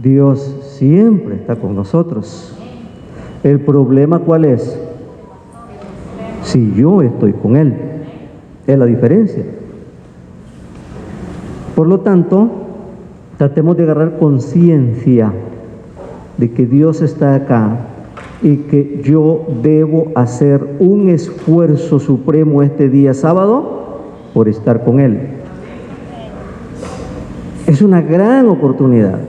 Dios siempre está con nosotros. ¿El problema cuál es? Si yo estoy con Él. Es la diferencia. Por lo tanto, tratemos de agarrar conciencia de que Dios está acá y que yo debo hacer un esfuerzo supremo este día sábado por estar con Él. Es una gran oportunidad.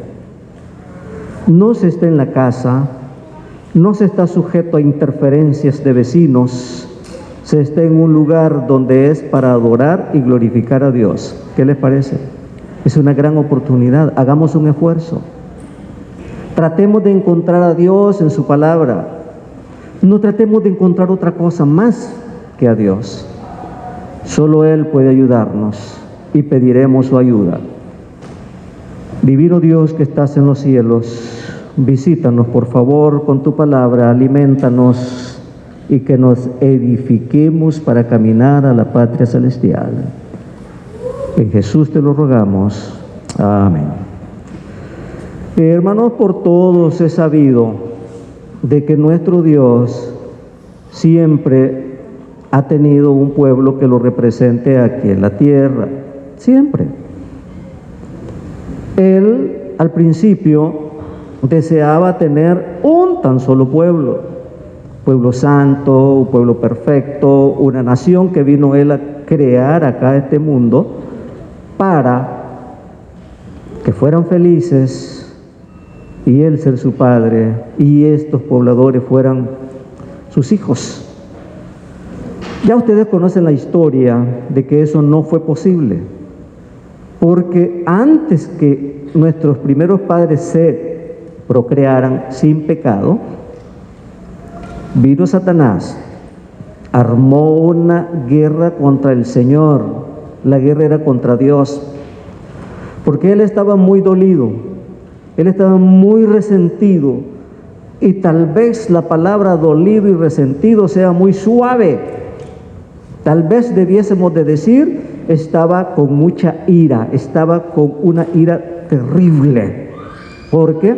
No se está en la casa, no se está sujeto a interferencias de vecinos, se está en un lugar donde es para adorar y glorificar a Dios. ¿Qué les parece? Es una gran oportunidad. Hagamos un esfuerzo. Tratemos de encontrar a Dios en su palabra. No tratemos de encontrar otra cosa más que a Dios. Solo Él puede ayudarnos y pediremos su ayuda. Divino Dios que estás en los cielos, visítanos por favor con tu palabra, alimentanos y que nos edifiquemos para caminar a la patria celestial. En Jesús te lo rogamos. Amén. Hermanos, por todos es sabido de que nuestro Dios siempre ha tenido un pueblo que lo represente aquí en la tierra. Siempre. Él al principio deseaba tener un tan solo pueblo santo, un pueblo perfecto, una nación que vino Él a crear acá este mundo para que fueran felices y Él ser su padre y estos pobladores fueran sus hijos. Ya ustedes conocen la historia de que eso no fue posible, porque antes que nuestros primeros padres se procrearan sin pecado, vino Satanás, armó una guerra contra el Señor. La guerra era contra Dios, porque Él estaba muy dolido, Él estaba muy resentido, y tal vez la palabra dolido y resentido sea muy suave. Tal vez debiésemos de decir, estaba con mucha ira, estaba con una ira terrible, porque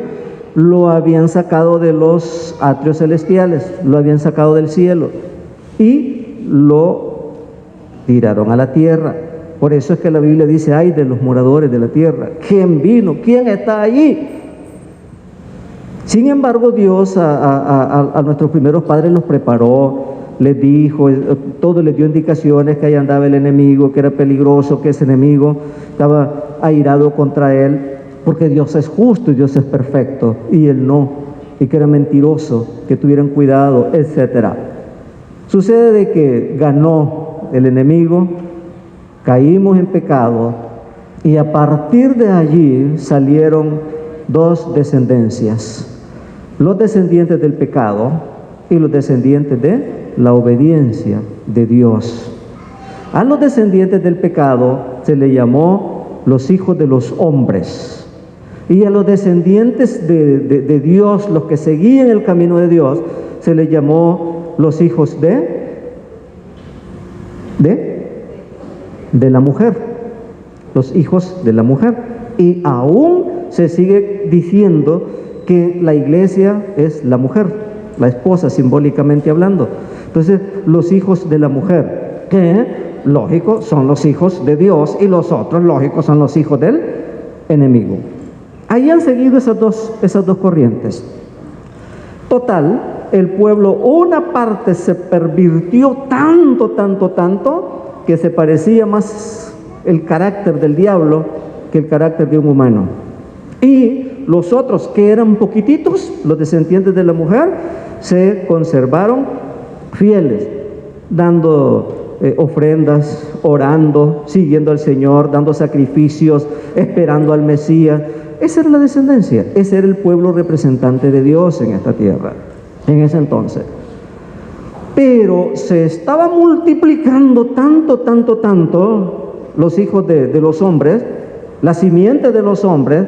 lo habían sacado de los atrios celestiales, lo habían sacado del cielo y lo tiraron a la tierra. Por eso es que la Biblia dice, ay de los moradores de la tierra, ¿quién vino? ¿Quién está allí? Sin embargo, Dios a nuestros primeros padres los preparó, les dijo, todo les dio indicaciones que ahí andaba el enemigo, que era peligroso, que ese enemigo estaba airado contra él, porque Dios es justo y Dios es perfecto, y él no, y que era mentiroso, que tuvieran cuidado, etc. Sucede de que ganó el enemigo, caímos en pecado, y a partir de allí salieron dos descendencias, los descendientes del pecado y los descendientes de la obediencia de Dios. A los descendientes del pecado se le llamó los hijos de los hombres, y a los descendientes de Dios, los que seguían el camino de Dios, se les llamó los hijos de la mujer, los hijos de la mujer. Y aún se sigue diciendo que la iglesia es la mujer, la esposa, simbólicamente hablando. Entonces, los hijos de la mujer, que lógico son los hijos de Dios, y los otros lógicos son los hijos del enemigo. Ahí han seguido esas dos corrientes. Total, el pueblo, una parte se pervirtió tanto, que se parecía más el carácter del diablo que el carácter de un humano. Y los otros, que eran poquititos, los descendientes de la mujer, se conservaron fieles, dando ofrendas, orando, siguiendo al Señor, dando sacrificios, esperando al Mesías. Esa era la descendencia, ese era el pueblo representante de Dios en esta tierra, en ese entonces. Pero se estaba multiplicando tanto los hijos de los hombres, la simiente de los hombres,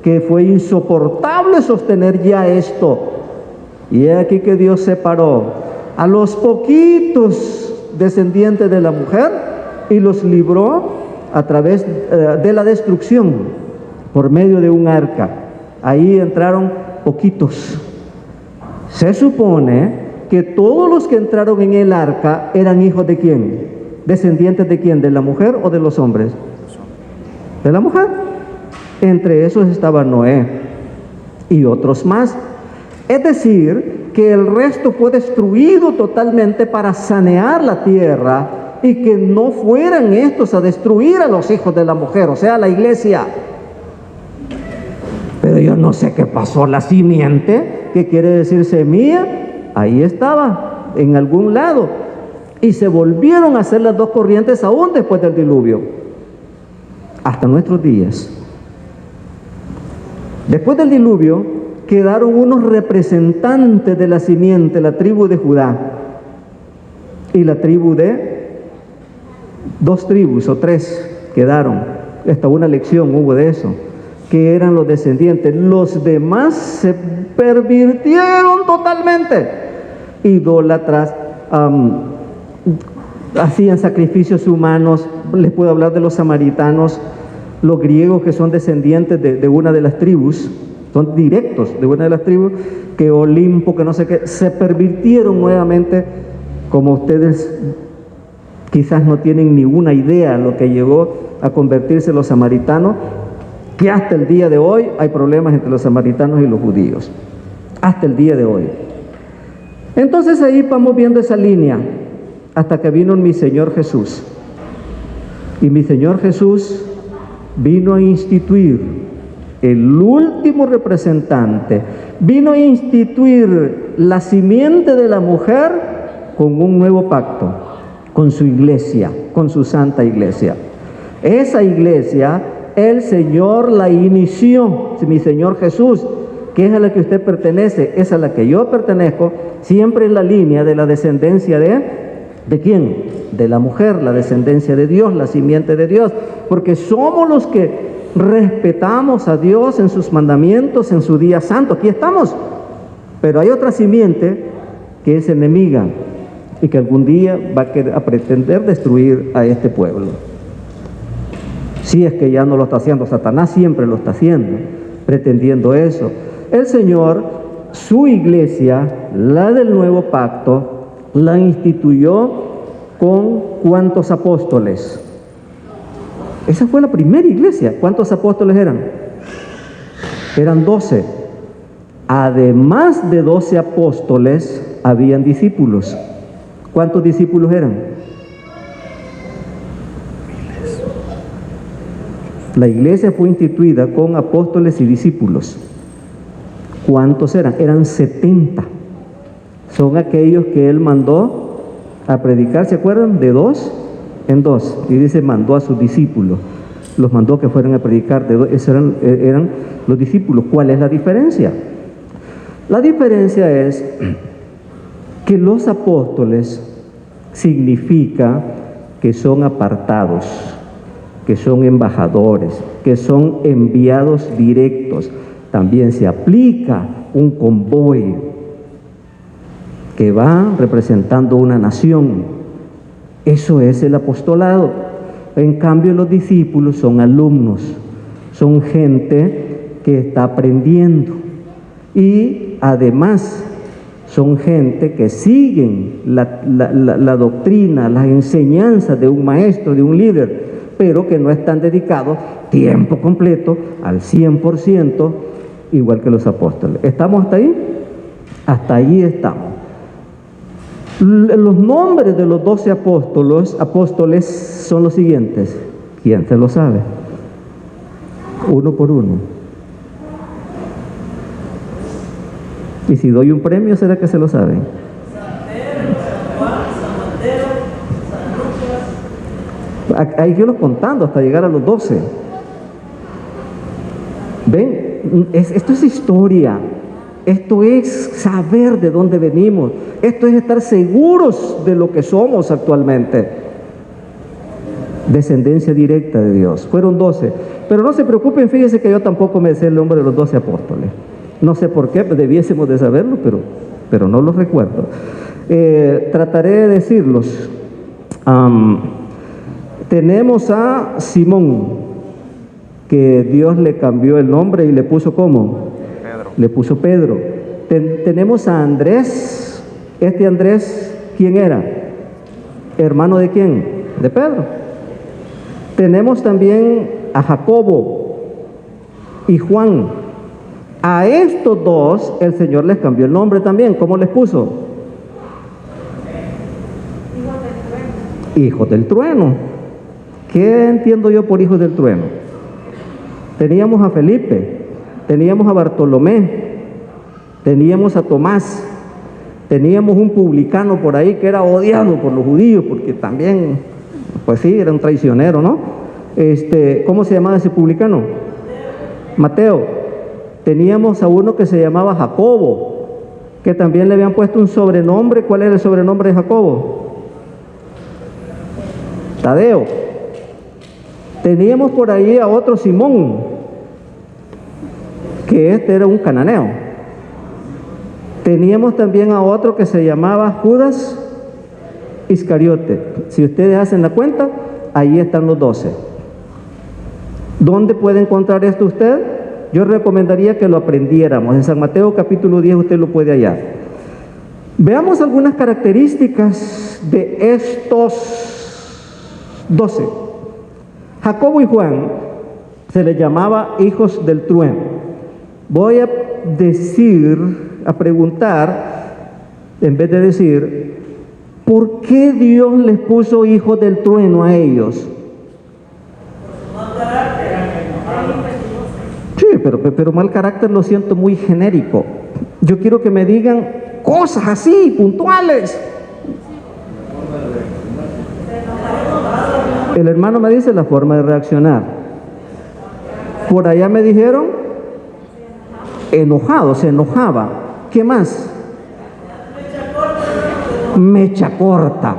que fue insoportable sostener ya esto. Y es aquí que Dios separó a los poquitos descendientes de la mujer y los libró a través de la destrucción. por medio de un arca. Ahí entraron poquitos. Se supone que todos los que entraron en el arca eran hijos de ¿quién? ¿Descendientes de quién? ¿De la mujer o de los hombres? De la mujer. Entre esos estaba Noé y otros más. Es decir, que el resto fue destruido totalmente para sanear la tierra y que no fueran estos a destruir a los hijos de la mujer, o sea, la iglesia. Pero yo no sé qué pasó, la simiente, que quiere decir semilla, ahí estaba, en algún lado. Y se volvieron a hacer las dos corrientes aún después del diluvio, hasta nuestros días. Después del diluvio, quedaron unos representantes de la simiente, la tribu de Judá, y la tribu de, dos tribus o tres quedaron, hasta una lección hubo de eso, que eran los descendientes. Los demás se pervirtieron totalmente, idólatras, hacían sacrificios humanos. Les puedo hablar de los samaritanos, los griegos, que son descendientes de una de las tribus, son directos de una de las tribus, que Olimpo, que no sé qué, se pervirtieron nuevamente. Como ustedes quizás no tienen ni una idea lo que llegó a convertirse los samaritanos, que hasta el día de hoy hay problemas entre los samaritanos y los judíos, hasta el día de hoy. Entonces ahí vamos viendo esa línea, hasta que vino mi Señor Jesús. Y mi Señor Jesús vino a instituir, el último representante, vino a instituir la simiente de la mujer con un nuevo pacto, con su iglesia, con su santa iglesia. Esa iglesia, el Señor la inició, mi Señor Jesús, que es a la que usted pertenece, es a la que yo pertenezco, siempre en la línea de la descendencia ¿de quién? De la mujer, la descendencia de Dios, la simiente de Dios, porque somos los que respetamos a Dios en sus mandamientos, en su día santo. Aquí estamos, pero hay otra simiente que es enemiga y que algún día va a pretender destruir a este pueblo. Si es que ya no lo está haciendo, Satanás siempre lo está haciendo, pretendiendo eso. El Señor, su iglesia, la del nuevo pacto, la instituyó con ¿cuántos apóstoles? Esa fue la primera iglesia. ¿Cuántos apóstoles eran? Eran 12. Además de 12 apóstoles, habían discípulos. ¿Cuántos discípulos eran? La iglesia fue instituida con apóstoles y discípulos. ¿Cuántos eran? Eran 70. Son aquellos que él mandó a predicar, ¿se acuerdan? De dos en dos. Y dice, mandó a sus discípulos. Los mandó que fueran a predicar. Esos eran los discípulos. ¿Cuál es la diferencia? La diferencia es que los apóstoles significa que son apartados, que son embajadores, que son enviados directos. También se aplica un convoy que va representando una nación. Eso es el apostolado. En cambio, los discípulos son alumnos, son gente que está aprendiendo y además son gente que siguen la doctrina, las enseñanzas de un maestro, de un líder, pero que no están dedicados tiempo completo al 100%, igual que los apóstoles. ¿Estamos hasta ahí? Hasta ahí estamos. Los nombres de los 12 apóstoles son los siguientes. ¿Quién se lo sabe? Uno por uno. Y si doy un premio, ¿será que se lo saben? Hay que irlos contando hasta llegar a los 12. ¿Ven? Esto es historia. Esto es saber de dónde venimos. Esto es estar seguros de lo que somos actualmente. Descendencia directa de Dios. Fueron 12. Pero no se preocupen, fíjense que yo tampoco me sé el nombre de los 12 apóstoles. No sé por qué, debiésemos de saberlo, pero no los recuerdo. Trataré de decirlos. Tenemos a Simón, que Dios le cambió el nombre y le puso ¿cómo? Pedro. Le puso Pedro. Tenemos a Andrés. Este Andrés, ¿quién era? ¿Hermano de quién? De Pedro. Tenemos también a Jacobo y Juan. A estos dos el Señor les cambió el nombre también. ¿Cómo les puso? Hijos del trueno. ¿Qué entiendo yo por hijos del trueno? Teníamos a Felipe, teníamos a Bartolomé, teníamos a Tomás, teníamos un publicano por ahí que era odiado por los judíos porque también, pues sí, era un traicionero, ¿no? ¿Cómo se llamaba ese publicano? Mateo. Teníamos a uno que se llamaba Jacobo, que también le habían puesto un sobrenombre. ¿Cuál era el sobrenombre de Jacobo? Tadeo. Teníamos por ahí a otro Simón, que era un cananeo. Teníamos también a otro que se llamaba Judas Iscariote. Si ustedes hacen la cuenta, ahí están los 12. ¿Dónde puede encontrar esto usted? Yo recomendaría que lo aprendiéramos. En San Mateo capítulo 10 usted lo puede hallar. Veamos algunas características de estos 12. Jacobo y Juan se les llamaba hijos del trueno. Voy a preguntar, en vez de decir, ¿por qué Dios les puso hijos del trueno a ellos? Sí, pero mal carácter lo siento muy genérico. Yo quiero que me digan cosas así, puntuales. El hermano me dice la forma de reaccionar. Por allá me dijeron enojado, se enojaba. ¿Qué más? Mecha corta.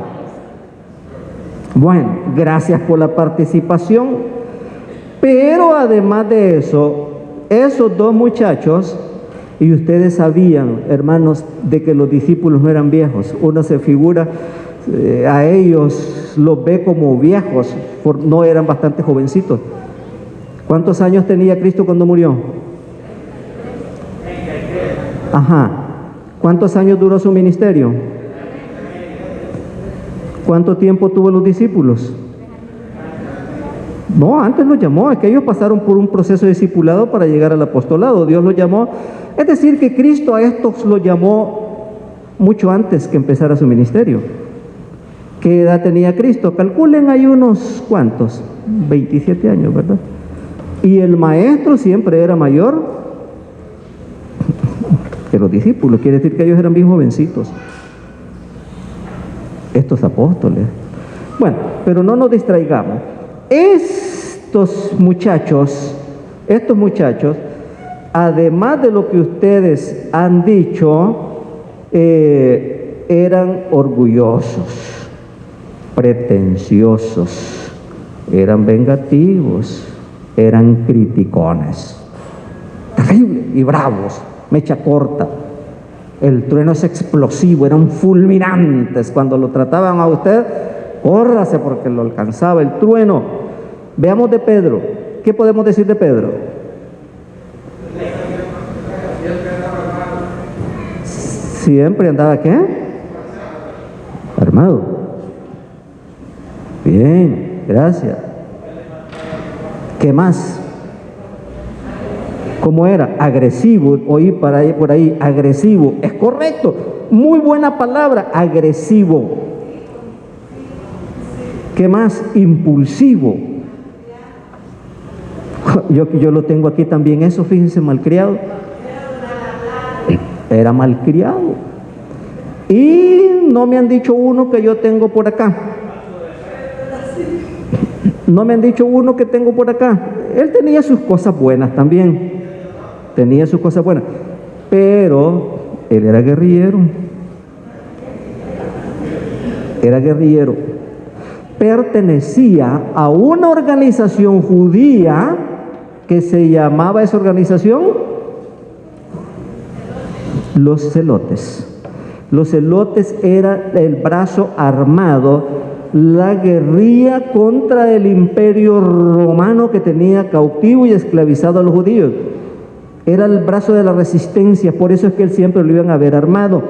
Bueno, gracias por la participación. Pero además de eso, esos dos muchachos, y ustedes sabían, hermanos, de que los discípulos no eran viejos. Uno se figura a ellos, los ve como viejos, no eran bastante jovencitos. ¿Cuántos años tenía Cristo cuando murió? Ajá. ¿Cuántos años duró su ministerio? ¿Cuánto tiempo tuvo los discípulos? No, antes los llamó, es que ellos pasaron por un proceso de discipulado para llegar al apostolado. Dios los llamó, es decir, que Cristo a estos los llamó mucho antes que empezara su ministerio. ¿Qué edad tenía Cristo? Calculen ahí unos cuantos, 27 años, ¿verdad? Y el maestro siempre era mayor que los discípulos, quiere decir que ellos eran bien jovencitos, estos apóstoles. Bueno, pero no nos distraigamos. Estos muchachos, además de lo que ustedes han dicho, eran orgullosos, pretenciosos, eran vengativos, eran criticones, terribles y bravos, mecha corta. El trueno es explosivo, eran fulminantes. Cuando lo trataban a usted, córrase porque lo alcanzaba el trueno. Veamos de Pedro. ¿Qué podemos decir de Pedro? Siempre andaba, ¿qué? Armado. Bien, gracias. ¿Qué más? ¿Cómo era? Agresivo. Oí por ahí, agresivo. Es correcto. Muy buena palabra, agresivo. ¿Qué más? Impulsivo. Yo lo tengo aquí también, eso, fíjense, malcriado. Era malcriado. Y no me han dicho uno que yo tengo por acá. No me han dicho uno que tengo por acá. Él tenía sus cosas buenas también. Tenía sus cosas buenas. Pero él era guerrillero. Era guerrillero. Pertenecía a una organización judía que se llamaba esa organización los celotes. Los celotes era el brazo armado la guerrilla contra el imperio romano que tenía cautivo y esclavizado a los judíos. Era el brazo de la resistencia, por eso es que él siempre lo iban a ver armado.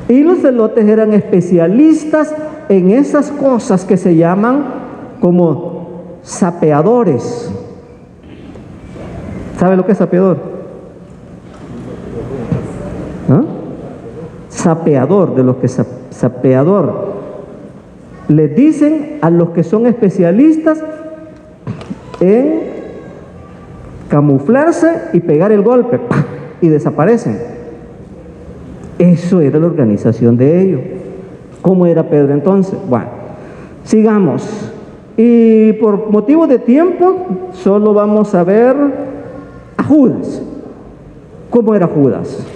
Y los celotes eran especialistas en esas cosas que se llaman como sapeadores. ¿Sabe lo que es sapeador? ¿Ah? Sapeador, de los que sapeador. Le dicen a los que son especialistas en camuflarse y pegar el golpe, ¡pah!, y desaparecen. Eso era la organización de ellos. ¿Cómo era Pedro entonces? Bueno, sigamos. Y por motivo de tiempo, solo vamos a ver a Judas. ¿Cómo era Judas?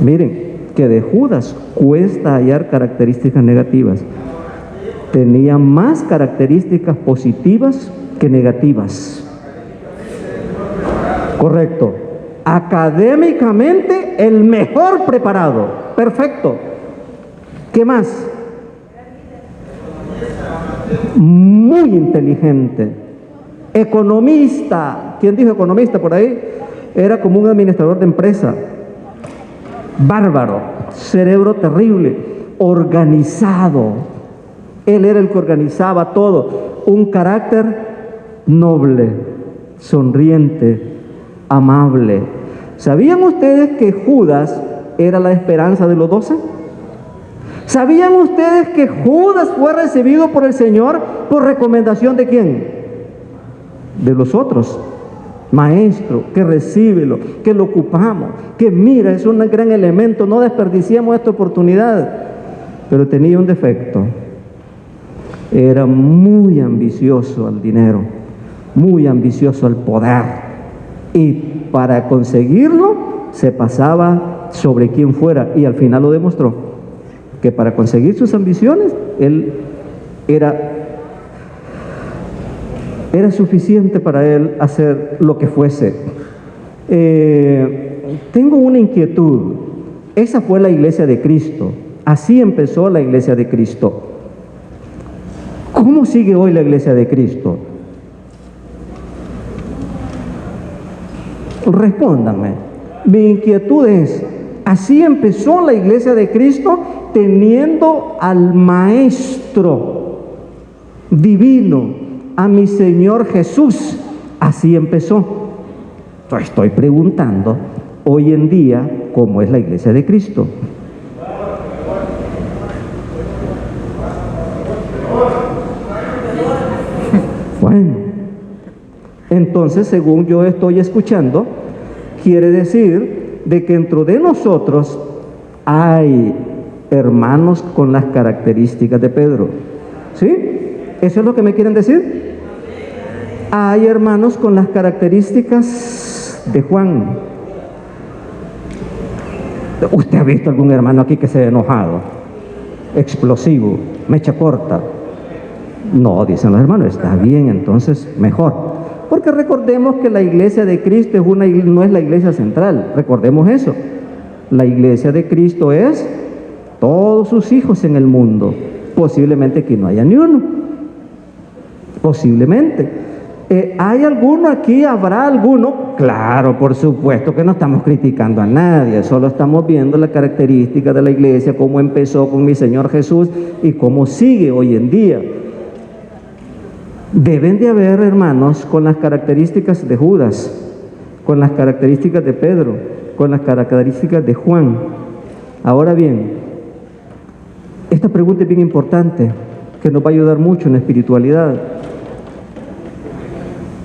Miren, que de Judas cuesta hallar características negativas. Tenía más características positivas que negativas. Correcto. Académicamente, el mejor preparado. Perfecto. ¿Qué más? Muy inteligente. Economista. ¿Quién dijo economista por ahí? Era como un administrador de empresa. Bárbaro, cerebro terrible, organizado. Él era el que organizaba todo. Un carácter noble, sonriente, amable. ¿Sabían ustedes que Judas era la esperanza de los 12? ¿Sabían ustedes que Judas fue recibido por el Señor por recomendación de quién? De los otros. Maestro, que recíbelo, que lo ocupamos, que mira, es un gran elemento, no desperdiciemos esta oportunidad. Pero tenía un defecto. Era muy ambicioso al dinero, muy ambicioso al poder. Y para conseguirlo, se pasaba sobre quien fuera. Y al final lo demostró, que para conseguir sus ambiciones, él era suficiente para él hacer lo que fuese. Tengo una inquietud. Esa fue la iglesia de Cristo. Así empezó la iglesia de Cristo. ¿Cómo sigue hoy la iglesia de Cristo? Respóndanme. Mi inquietud es, así empezó la iglesia de Cristo, teniendo al Maestro divino, a mi Señor Jesús. Así empezó. Estoy preguntando hoy en día cómo es la iglesia de Cristo. Bueno, entonces, según yo estoy escuchando, quiere decir de que dentro de nosotros hay hermanos con las características de Pedro. ¿Sí? ¿Eso es lo que me quieren decir? Hay hermanos con las características de Juan. ¿Usted ha visto algún hermano aquí que se ha enojado? Explosivo, mecha corta. No, dicen los hermanos, está bien, entonces mejor. Porque recordemos que la iglesia de Cristo no es la iglesia central. Recordemos eso. La iglesia de Cristo es todos sus hijos en el mundo. Posiblemente que no haya ni uno. Posiblemente. ¿Hay alguno aquí? ¿Habrá alguno? Claro, por supuesto que no estamos criticando a nadie, solo estamos viendo la característica de la iglesia, cómo empezó con mi Señor Jesús y cómo sigue hoy en día. Deben de haber hermanos con las características de Judas, con las características de Pedro, con las características de Juan. Ahora bien, esta pregunta es bien importante, que nos va a ayudar mucho en la espiritualidad.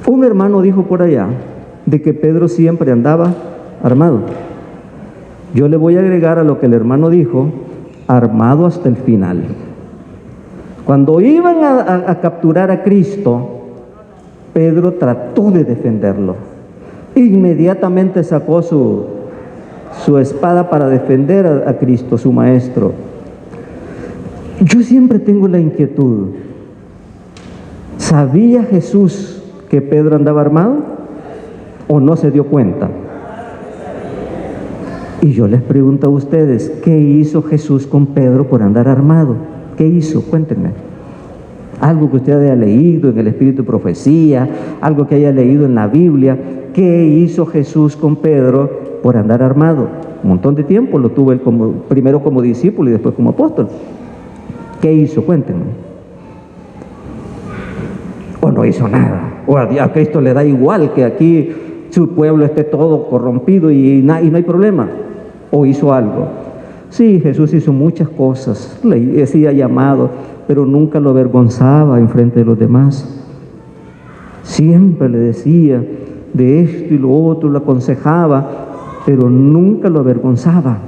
Un hermano dijo por allá de que Pedro siempre andaba armado. Yo le voy a agregar a lo que el hermano dijo, armado hasta el final. Cuando iban a capturar a Cristo, Pedro trató de defenderlo. Inmediatamente sacó su espada para defender a Cristo, su maestro. Yo siempre tengo la inquietud. ¿Sabía Jesús que Pedro andaba armado? ¿O no se dio cuenta? Y yo les pregunto a ustedes, ¿qué hizo Jesús con Pedro por andar armado? ¿Qué hizo? Cuéntenme. Algo que usted haya leído en el Espíritu de Profecía, algo que haya leído en la Biblia. ¿Qué hizo Jesús con Pedro por andar armado? Un montón de tiempo lo tuvo él primero como discípulo y después como apóstol. ¿Qué hizo? Cuéntenme. O no hizo nada. O a Cristo le da igual que aquí su pueblo esté todo corrompido y no hay problema. ¿O hizo algo? Sí, Jesús hizo muchas cosas, le decía llamado, pero nunca lo avergonzaba en frente de los demás. Siempre le decía de esto y lo otro, lo aconsejaba, pero nunca lo avergonzaba.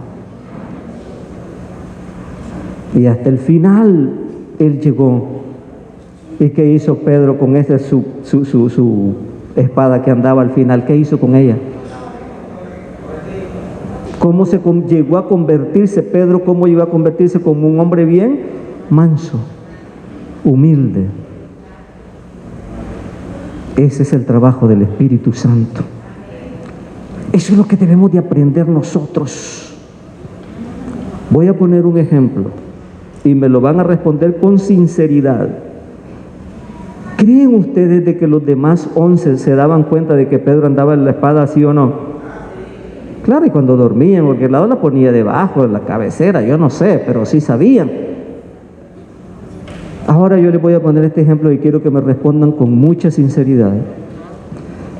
Y hasta el final él llegó. ¿Y qué hizo Pedro con esa su espada que andaba al final? ¿Qué hizo con ella? ¿Cómo llegó a convertirse Pedro? ¿Cómo iba a convertirse como un hombre bien? Manso, humilde. Ese es el trabajo del Espíritu Santo. Eso es lo que debemos de aprender nosotros. Voy a poner un ejemplo y me lo van a responder con sinceridad. ¿Creen ustedes de que los demás 11 se daban cuenta de que Pedro andaba en la espada, así o no? Claro, y cuando dormían, porque el lado la ponía debajo de la cabecera, yo no sé, pero sí sabían. Ahora yo les voy a poner este ejemplo y quiero que me respondan con mucha sinceridad.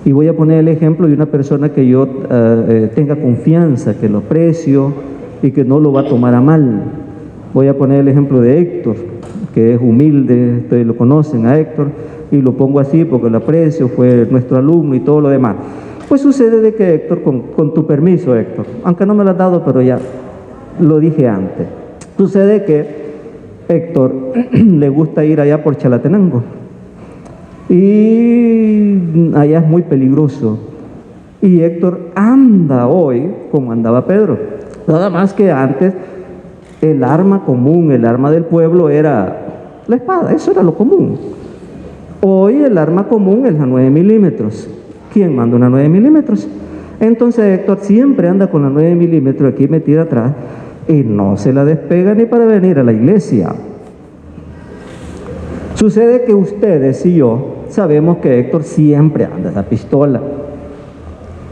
Y voy a poner el ejemplo de una persona que yo tenga confianza, que lo aprecio y que no lo va a tomar a mal. Voy a poner el ejemplo de Héctor, que es humilde, ustedes lo conocen a Héctor, y lo pongo así porque lo aprecio, fue nuestro alumno y todo lo demás. Pues sucede de que Héctor, con tu permiso Héctor, aunque no me lo has dado, pero ya lo dije antes, sucede que Héctor le gusta ir allá por Chalatenango y allá es muy peligroso y Héctor anda hoy como andaba Pedro, nada más que antes el arma común, el arma del pueblo era la espada, eso era lo común. Hoy el arma común es la 9 milímetros. ¿Quién manda una 9 milímetros? Entonces Héctor siempre anda con la 9 milímetros aquí metida atrás y no se la despega ni para venir a la iglesia. Sucede que ustedes y yo sabemos que Héctor siempre anda esa pistola,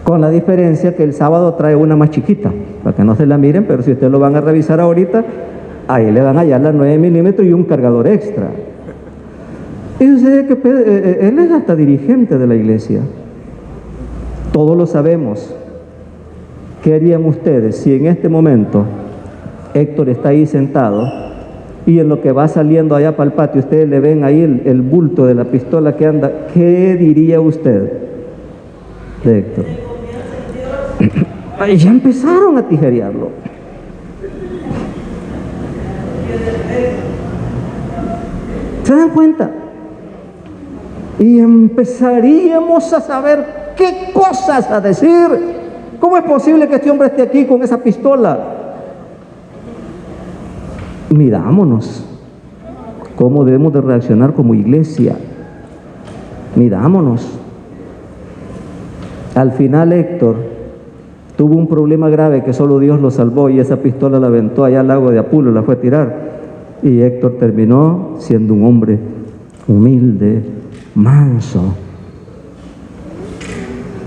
con la diferencia que el sábado trae una más chiquita, para que no se la miren, pero si ustedes lo van a revisar ahorita, ahí le van a hallar la 9 milímetros y un cargador extra. Y sucede que él es hasta dirigente de la iglesia. Todos lo sabemos. ¿Qué harían ustedes si en este momento Héctor está ahí sentado y en lo que va saliendo allá para el patio ustedes le ven ahí el bulto de la pistola que anda? ¿Qué diría usted de Héctor? Ya empezaron a tijerearlo. ¿Se dan cuenta? Y empezaríamos a saber qué cosas a decir. ¿Cómo es posible que este hombre esté aquí con esa pistola? Mirámonos cómo debemos de reaccionar como iglesia. Mirámonos. Al final Héctor tuvo un problema grave que solo Dios lo salvó y esa pistola la aventó allá al lago de Apulo, la fue a tirar. Y Héctor terminó siendo un hombre humilde, manso,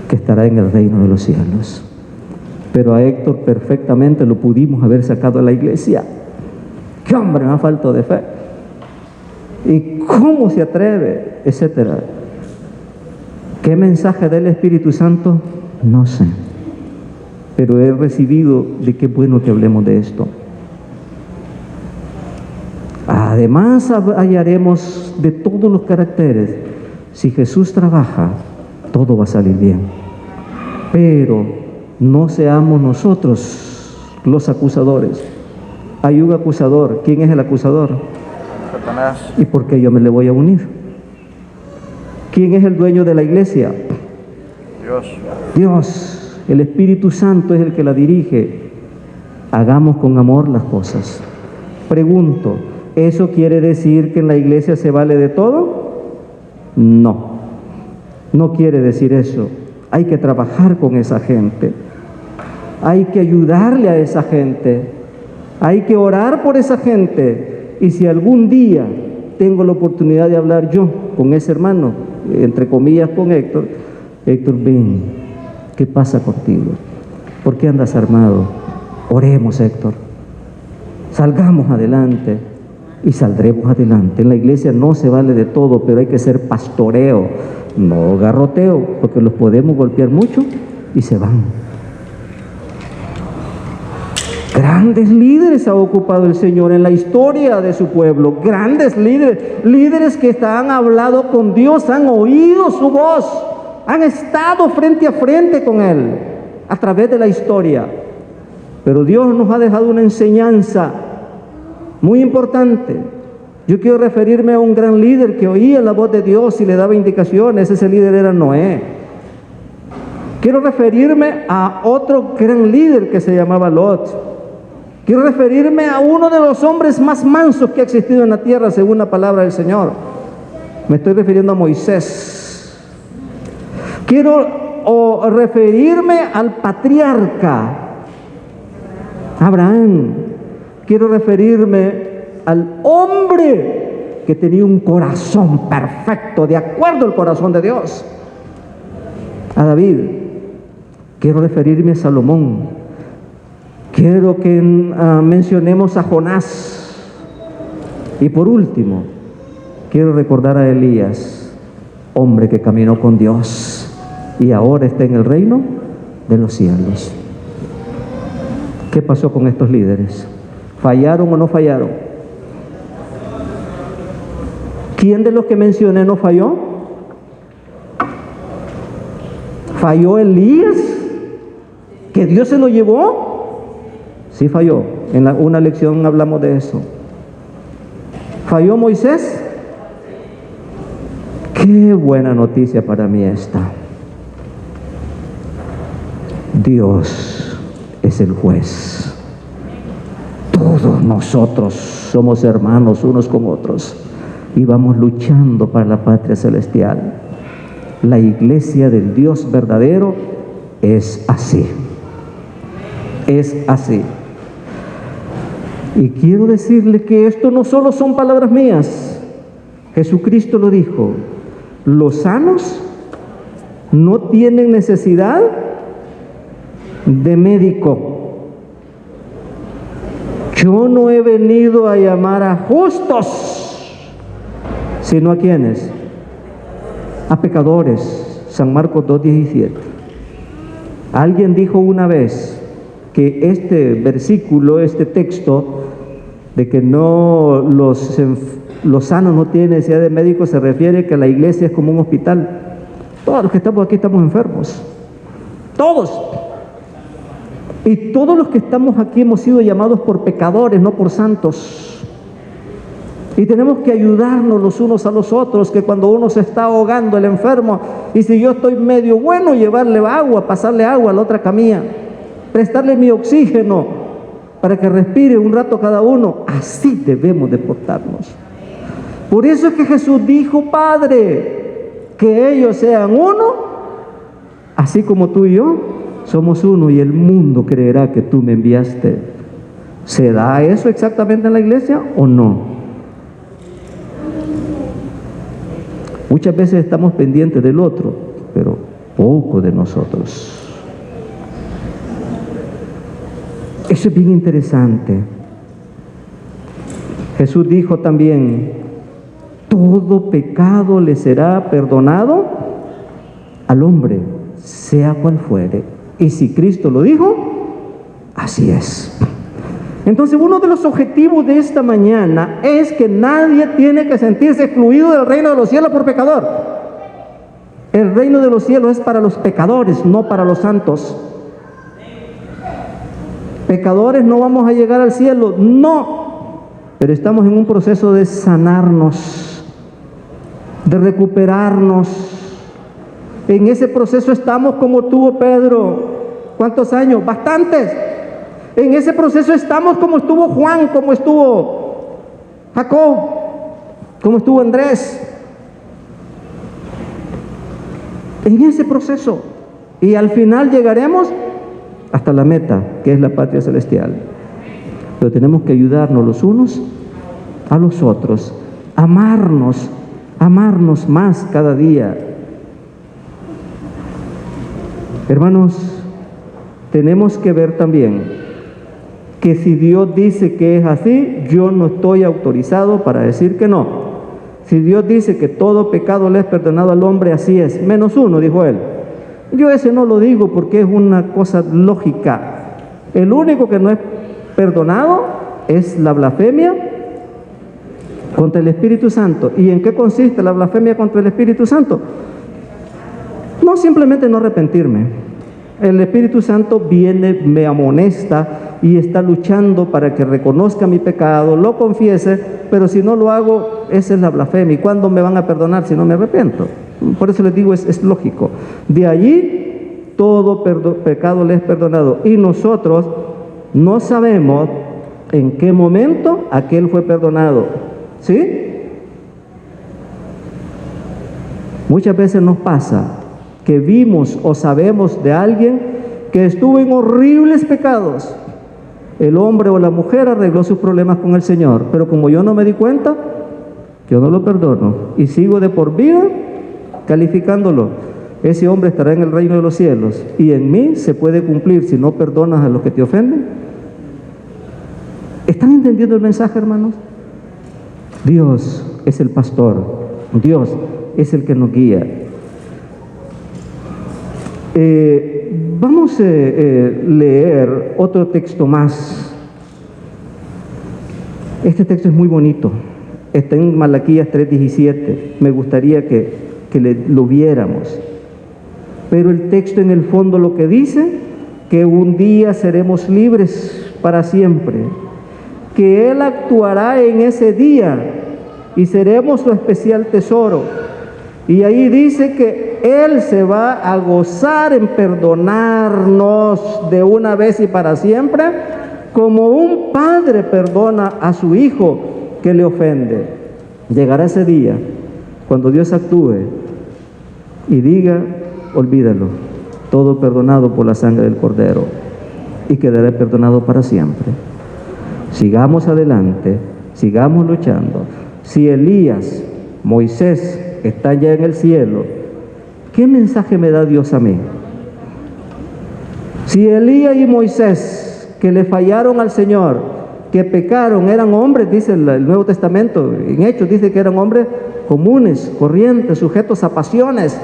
que estará en el reino de los cielos. Pero a Héctor perfectamente lo pudimos haber sacado a la iglesia. ¡Qué hombre más falto de fe! ¿Y cómo se atreve? Etcétera. ¿Qué mensaje del Espíritu Santo? No sé. Pero he recibido de qué bueno que hablemos de esto. Además hallaremos de todos los caracteres. Si Jesús trabaja, todo va a salir bien. Pero no seamos nosotros los acusadores. Hay un acusador. ¿Quién es el acusador? Satanás. ¿Y por qué yo me le voy a unir? ¿Quién es el dueño de la iglesia? Dios. Dios. El Espíritu Santo es el que la dirige. Hagamos con amor las cosas. Pregunto, ¿eso quiere decir que en la iglesia se vale de todo? No. No quiere decir eso. Hay que trabajar con esa gente. Hay que ayudarle a esa gente. Hay que orar por esa gente. Y si algún día tengo la oportunidad de hablar yo con ese hermano, entre comillas con Héctor, Héctor, ven, ¿qué pasa contigo? ¿Por qué andas armado? Oremos, Héctor. Salgamos adelante y saldremos adelante. En la iglesia no se vale de todo, pero hay que ser pastoreo, no garroteo, porque los podemos golpear mucho y se van. Grandes líderes ha ocupado el Señor en la historia de su pueblo. Grandes líderes, líderes que han hablado con Dios, han oído su voz, han estado frente a frente con Él a través de la historia. Pero Dios nos ha dejado una enseñanza muy importante. Yo quiero referirme a un gran líder que oía la voz de Dios y le daba indicaciones. Ese líder era Noé. Quiero referirme a otro gran líder que se llamaba Lot. Quiero referirme a uno de los hombres más mansos que ha existido en la tierra, según la palabra del Señor. Me estoy refiriendo a Moisés. Quiero referirme al patriarca Abraham. Quiero referirme al hombre que tenía un corazón perfecto, de acuerdo al corazón de Dios, a David. Quiero referirme a Salomón. Quiero que mencionemos a Jonás. Y por último, quiero recordar a Elías, hombre que caminó con Dios y ahora está en el reino de los cielos. ¿Qué pasó con estos líderes? ¿Fallaron o no fallaron? ¿Quién de los que mencioné no falló? ¿Falló Elías? ¿Que Dios se lo llevó? Sí falló. En una lección hablamos de eso. ¿Falló Moisés? Qué buena noticia para mí esta. Dios es el juez. Todos nosotros somos hermanos unos con otros y vamos luchando para la patria celestial. La iglesia del Dios verdadero es así. Es así. Y quiero decirle que esto no solo son palabras mías. Jesucristo lo dijo. Los sanos no tienen necesidad de médico. Yo no he venido a llamar a justos, sino a quienes, a pecadores. San Marcos 2:17. Alguien dijo una vez que este versículo, este texto, de que los sanos no tienen necesidad de médicos, se refiere a que la iglesia es como un hospital. Todos los que estamos aquí estamos enfermos. Todos. Y todos los que estamos aquí hemos sido llamados por pecadores, no por santos. Y tenemos que ayudarnos los unos a los otros, que cuando uno se está ahogando, el enfermo, y si yo estoy medio bueno, llevarle agua, pasarle agua a la otra camilla, prestarle mi oxígeno para que respire un rato cada uno. Así debemos de portarnos. Por eso es que Jesús dijo: Padre, que ellos sean uno, así como tú y yo somos uno, y el mundo creerá que tú me enviaste. ¿Se da eso exactamente en la iglesia o no? Muchas veces estamos pendientes del otro, pero poco de nosotros. Eso es bien interesante. Jesús dijo también: todo pecado le será perdonado al hombre, sea cual fuere. Y si Cristo lo dijo, así es. Entonces, uno de los objetivos de esta mañana es que nadie tiene que sentirse excluido del reino de los cielos por pecador. El reino de los cielos es para los pecadores, no para los santos. Pecadores no vamos a llegar al cielo, no, pero estamos en un proceso de sanarnos, de recuperarnos. En ese proceso estamos como tuvo Pedro. ¿Cuántos años? Bastantes. En ese proceso estamos como estuvo Juan, como estuvo Jacob, como estuvo Andrés. En ese proceso. Y al final llegaremos hasta la meta, que es la patria celestial. Pero tenemos que ayudarnos los unos a los otros, amarnos más cada día. Hermanos, tenemos que ver también que si Dios dice que es así, yo no estoy autorizado para decir que no. Si Dios dice que todo pecado le es perdonado al hombre, así es, menos uno, dijo él. Yo ese no lo digo porque es una cosa lógica. El único que no es perdonado es la blasfemia contra el Espíritu Santo. ¿Y en qué consiste la blasfemia contra el Espíritu Santo? No simplemente no arrepentirme. El Espíritu Santo viene, me amonesta y está luchando para que reconozca mi pecado, lo confiese, pero si no lo hago, esa es la blasfemia. ¿Y cuándo me van a perdonar si no me arrepiento? Por eso les digo, es lógico. De allí, todo pecado le es perdonado. Y nosotros no sabemos en qué momento aquel fue perdonado. ¿Sí? Muchas veces nos pasa que vimos o sabemos de alguien que estuvo en horribles pecados. El hombre o la mujer arregló sus problemas con el Señor, pero como yo no me di cuenta, yo no lo perdono y sigo de por vida calificándolo. Ese hombre estará en el reino de los cielos y en mí se puede cumplir si no perdonas a los que te ofenden. ¿Están entendiendo el mensaje, hermanos? Dios es el pastor, Dios es el que nos guía. Vamos a leer otro texto más. Este texto es muy bonito. Está en Malaquías 3:17. Me gustaría que lo viéramos. Pero el texto en el fondo lo que dice, que un día seremos libres para siempre, que Él actuará en ese día y seremos su especial tesoro. Y ahí dice que Él se va a gozar en perdonarnos de una vez y para siempre, como un padre perdona a su hijo que le ofende. Llegará ese día cuando Dios actúe y diga, olvídalo, todo perdonado por la sangre del Cordero, y quedaré perdonado para siempre. Sigamos adelante, sigamos luchando. Si Elías, Moisés están ya en el cielo, ¿qué mensaje me da Dios a mí? Si Elías y Moisés, que le fallaron al Señor, que pecaron, eran hombres, dice el Nuevo Testamento, en Hechos dice que eran hombres comunes, corrientes, sujetos a pasiones.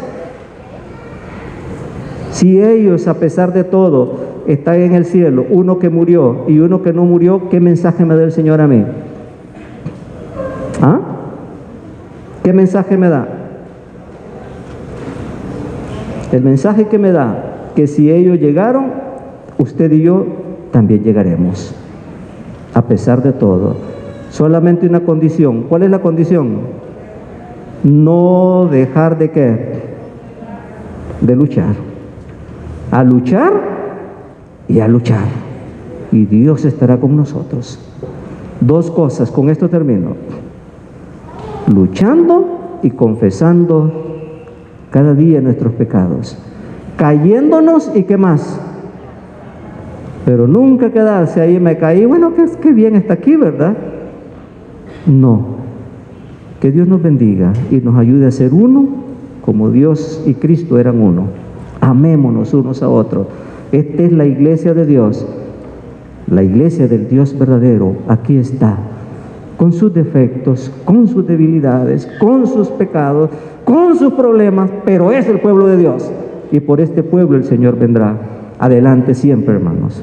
Si ellos, a pesar de todo, están en el cielo, uno que murió y uno que no murió, ¿qué mensaje me da el Señor a mí? ¿Ah? ¿Qué mensaje me da? El mensaje que me da, que si ellos llegaron, usted y yo también llegaremos, a pesar de todo. Solamente una condición. ¿Cuál es la condición? No dejar de ¿qué? De luchar. A luchar y a luchar. Y Dios estará con nosotros. Dos cosas, con esto termino. Luchando y confesando cada día nuestros pecados, cayéndonos y qué más, pero nunca quedarse ahí, me caí, bueno, qué bien está aquí, ¿verdad? No, que Dios nos bendiga y nos ayude a ser uno, como Dios y Cristo eran uno. Amémonos unos a otros. Esta es la iglesia de Dios, la iglesia del Dios verdadero. Aquí está, con sus defectos, con sus debilidades, con sus pecados, con sus problemas, pero es el pueblo de Dios. Y por este pueblo el Señor vendrá. Adelante siempre, hermanos.